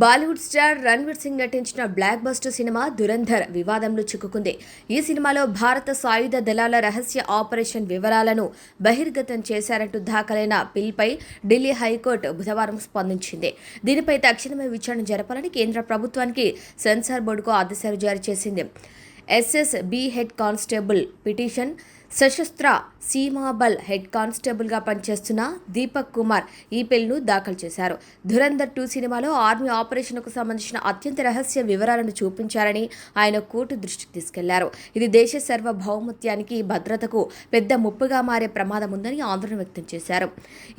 Bollywood star Ranveer Singh నటించిన block buster cinema Dhurandhar వివాదంలో చిక్కుకుంది. ఈ సినిమాలో భారత సాయుధ దళాల రహస్య ఆపరేషన్ వివరాలను బహిర్గతం చేశారంటూ దాఖలైన పిల్పై ఢిల్లీ హైకోర్టు బుధవారం స్పందించింది. దీనిపై తక్షణమే విచారణ జరపాలని కేంద్ర ప్రభుత్వానికి సెన్సార్ బోర్డుకు ఆదేశాలు జారీ చేసింది. SSB head constable petition Sashastra Seemabal head కానిస్టేబుల్గా పనిచేస్తున్న దీపక్ కుమార్ ఈ పిల్ను దాఖలు చేశారు. ధురంధర్ 2 సినిమాలో ఆర్మీ ఆపరేషన్కు సంబంధించిన అత్యంత రహస్య వివరాలను చూపించారని ఆయన కోర్టు దృష్టికి తీసుకెళ్లారు. ఇది దేశ సార్వభౌమత్యానికి భద్రతకు పెద్ద ముప్పుగా మారే ప్రమాదం ఉందని ఆందోళన వ్యక్తం చేశారు.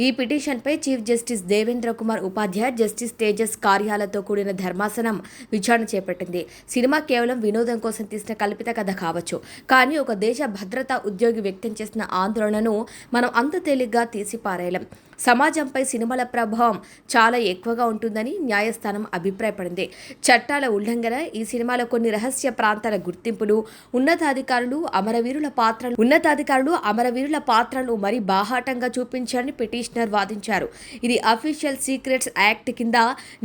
ఈ పిటిషన్పై chief justice Devendra Kumar Upadhyay, justice Tejas కార్యాలతో కూడిన ధర్మాసనం విచారణ చేపట్టింది. సినిమా కేవలం వినోదం కోసం తీసిన కల్పిత కథ కావచ్చు, కానీ ఒక దేశ భద్రతా ఉద్యోగి వ్యక్తం చేసిన ఆందోళనను మనం అంత తేలిగ్గా తీసిపారేయలేం. సమాజంపై సినిమాల ప్రభావం చాలా ఎక్కువగా ఉంటుందని న్యాయస్థానం అభిప్రాయపడింది. చట్టాల ఉల్లంఘన, ఈ సినిమాలో కొన్ని రహస్య ప్రాంతాల గుర్తింపులు, ఉన్నతాధికారులు అమరవీరుల పాత్రలు మరి బాహాటంగా చూపించారని పిటిషనర్ వాదించారు. ఇది అఫీషియల్ సీక్రెట్స్ యాక్ట్ కింద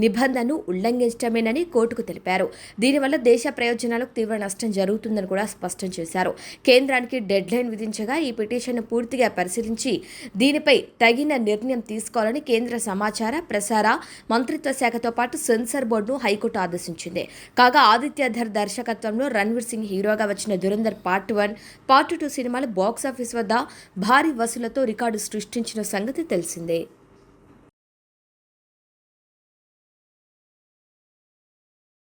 నిబంధనను ఉల్లంఘించడమేనని కోర్టుకు తెలిపారు. దీనివల్ల దేశ ప్రయోజనాలకు తీవ్ర నష్టం జరుగుతుందని కూడా స్పష్టం చేశారు. కేంద్రానికి డెడ్ లైన్ విధించగా ఈ పిటిషన్ను పూర్తిగా పరిశీలించి దీనిపై తగిన నిర్ణయం తీసుకోవాలని కేంద్ర సమాచార ప్రసార మంత్రిత్వ శాఖతో పాటు సెన్సార్ బోర్డును హైకోర్టు ఆదేశించింది. కాగా ఆదిత్యధర్ దర్శకత్వంలో రణ్వీర్ సింగ్ హీరోగా వచ్చిన దురంధర్ పార్ట్ 1, పార్ట్ 2 సినిమాలు బాక్సాఫీస్ వద్ద భారీ వసూళ్లతో రికార్డు సృష్టించిన సంగతి తెలిసిందే.